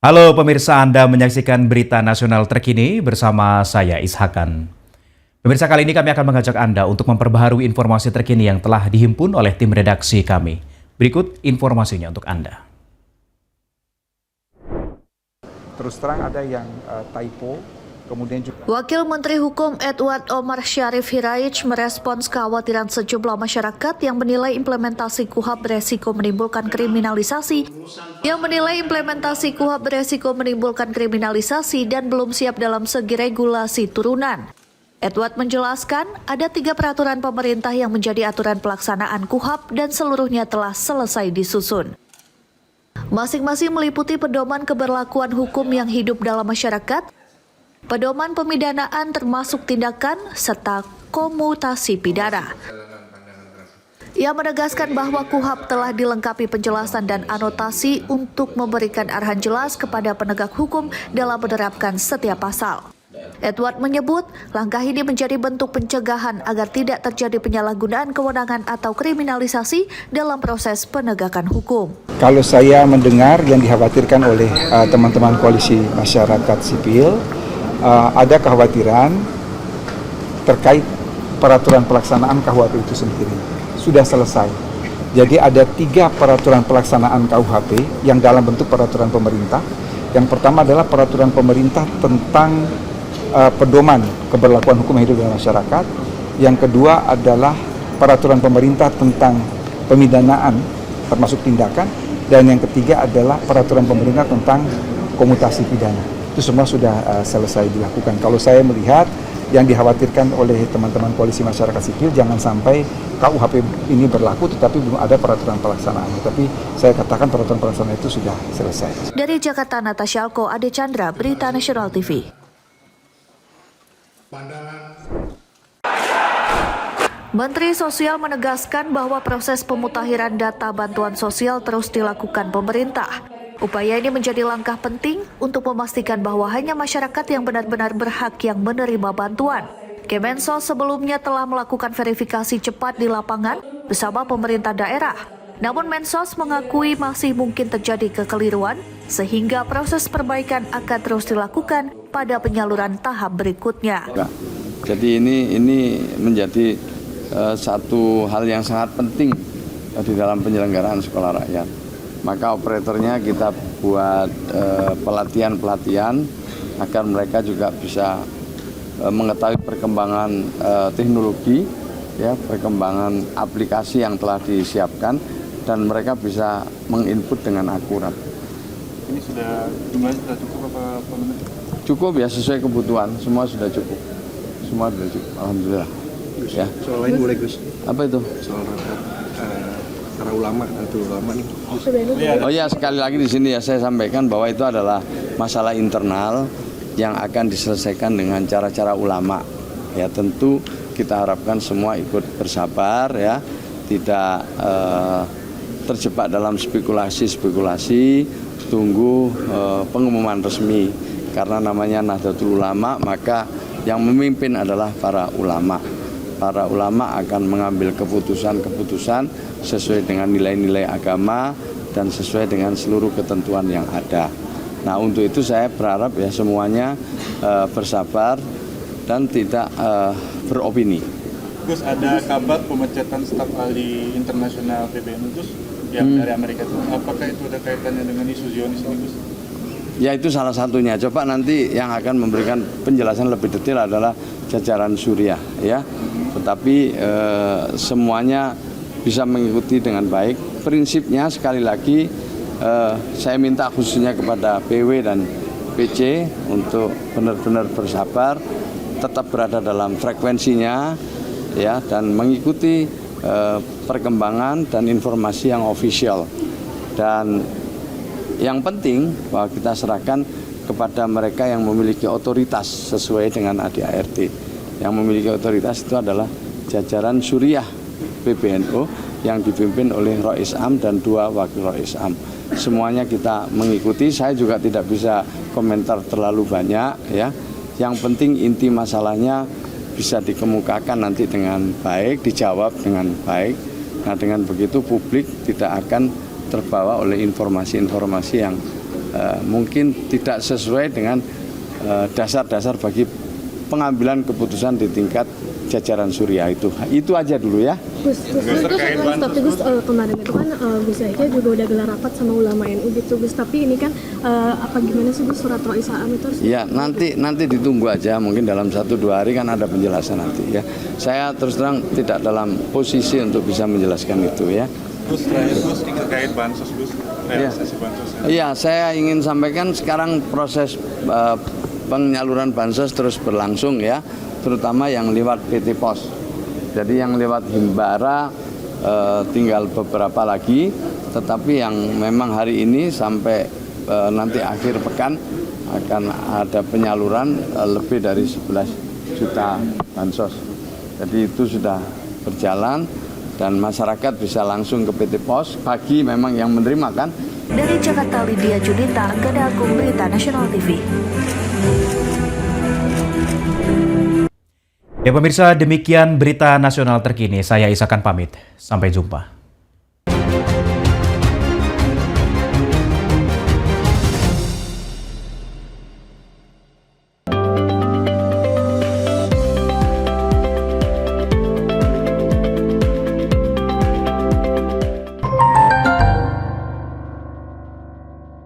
Halo pemirsa, Anda menyaksikan berita nasional terkini bersama saya Ishakan. Pemirsa, kali ini kami akan mengajak Anda untuk memperbaharui informasi terkini yang telah dihimpun oleh tim redaksi kami. Berikut informasinya untuk Anda. Terus terang ada yang typo, kemudian juga Wakil Menteri Hukum Edward Omar Syarif Hiraij merespons kekhawatiran sejumlah masyarakat yang menilai implementasi KUHP beresiko menimbulkan kriminalisasi dan belum siap dalam segi regulasi turunan. Edward menjelaskan ada 3 peraturan pemerintah yang menjadi aturan pelaksanaan KUHP dan seluruhnya telah selesai disusun. Masing-masing meliputi pedoman keberlakuan hukum yang hidup dalam masyarakat, pedoman pemidanaan termasuk tindakan, serta komutasi pidana. Ia menegaskan bahwa KUHP telah dilengkapi penjelasan dan anotasi untuk memberikan arahan jelas kepada penegak hukum dalam menerapkan setiap pasal. Edward menyebut langkah ini menjadi bentuk pencegahan agar tidak terjadi penyalahgunaan kewenangan atau kriminalisasi dalam proses penegakan hukum. kalau saya mendengar yang dikhawatirkan oleh teman-teman koalisi masyarakat sipil, ada kekhawatiran terkait peraturan pelaksanaan KUHP itu sendiri. Sudah selesai. Jadi ada 3 peraturan pelaksanaan KUHP yang dalam bentuk peraturan pemerintah. Yang pertama adalah peraturan pemerintah tentang pedoman keberlakuan hukum yang hidup dalam masyarakat. Yang kedua adalah peraturan pemerintah tentang pemidanaan termasuk tindakan. Dan yang ketiga adalah peraturan pemerintah tentang komutasi pidana. Itu semua sudah selesai dilakukan. Kalau saya melihat yang dikhawatirkan oleh teman-teman koalisi masyarakat sipil, jangan sampai KUHP ini berlaku tetapi belum ada peraturan pelaksanaan. Tapi saya katakan peraturan pelaksanaan itu sudah selesai. Dari Jakarta, Natasha Alko, Ade Chandra, Berita Nasional TV. Menteri Sosial menegaskan bahwa proses pemutahiran data bantuan sosial terus dilakukan pemerintah. Upaya ini menjadi langkah penting untuk memastikan bahwa hanya masyarakat yang benar-benar berhak yang menerima bantuan. Kemensos sebelumnya telah melakukan verifikasi cepat di lapangan bersama pemerintah daerah. Namun Mensos mengakui masih mungkin terjadi kekeliruan sehingga proses perbaikan akan terus dilakukan pada penyaluran tahap berikutnya. Jadi ini menjadi satu hal yang sangat penting di dalam penyelenggaraan sekolah rakyat. Maka operatornya kita buat pelatihan-pelatihan agar mereka juga bisa mengetahui perkembangan teknologi, ya, perkembangan aplikasi yang telah disiapkan dan mereka bisa menginput dengan akurat. Ini jumlahnya sudah cukup apa Pak Menteri? Cukup ya, sesuai kebutuhan, semua sudah cukup. Semua sudah cukup, alhamdulillah. Gus, Ya. soal lain boleh Gus? Apa itu? Soal rapat para ulama nih. Oh ya, sekali lagi di sini ya saya sampaikan bahwa itu adalah masalah internal yang akan diselesaikan dengan cara-cara ulama. Ya, tentu kita harapkan semua ikut bersabar, ya, tidak terjebak dalam spekulasi, tunggu pengumuman resmi. Karena namanya Nahdlatul Ulama, maka yang memimpin adalah para ulama. Para ulama akan mengambil keputusan-keputusan sesuai dengan nilai-nilai agama dan sesuai dengan seluruh ketentuan yang ada. Nah, untuk itu saya berharap ya semuanya bersabar dan tidak beropini. Gus, ada kabar pemecatan staf ahli internasional PBNU Gus yang dari Amerika itu. Apakah itu ada kaitannya dengan isu Zionis ini Gus? Ya, itu salah satunya. Coba nanti yang akan memberikan penjelasan lebih detail adalah jajaran Suriah, ya. Tetapi semuanya bisa mengikuti dengan baik. Prinsipnya sekali lagi saya minta khususnya kepada PW dan PC untuk benar-benar bersabar, tetap berada dalam frekuensinya, ya, dan mengikuti perkembangan dan informasi yang official. Dan yang penting bahwa kita serahkan kepada mereka yang memiliki otoritas sesuai dengan ADART. Yang memiliki otoritas itu adalah jajaran Suriah PBNU yang dipimpin oleh Rois Am dan 2 wakil Rois Am. Semuanya kita mengikuti. Saya juga tidak bisa komentar terlalu banyak, ya. Yang penting inti masalahnya bisa dikemukakan nanti dengan baik, dijawab dengan baik. Nah, dengan begitu publik tidak akan terbawa oleh informasi-informasi yang mungkin tidak sesuai dengan dasar-dasar bagi pengambilan keputusan di tingkat jajaran Surya itu aja dulu ya. Gus kemarin itu kan Gus Yahya juga udah gelar rapat sama ulama NU gitu Gus, tapi ini kan apa gimana sih Gus surat Rois Am itu harus Ya nanti ditunggu aja, mungkin dalam 1-2 hari kan ada penjelasan nanti ya. Saya terus terang tidak dalam posisi untuk bisa menjelaskan itu ya. Gus, terakhir Gus terkait bansos Gus, realisasi bansos. Iya, saya ingin sampaikan sekarang proses penyaluran bansos terus berlangsung ya, terutama yang lewat PT Pos. Jadi yang lewat Himbara tinggal beberapa lagi, tetapi yang memang hari ini sampai nanti akhir pekan akan ada penyaluran lebih dari 11 juta bansos. Jadi itu sudah berjalan dan masyarakat bisa langsung ke PT Pos bagi memang yang menerima kan. Dari Jakarta, Lydia Junita, Gada Agung, Berita Nasional TV. Ya pemirsa, demikian berita nasional terkini. Saya Isakan pamit. Sampai jumpa.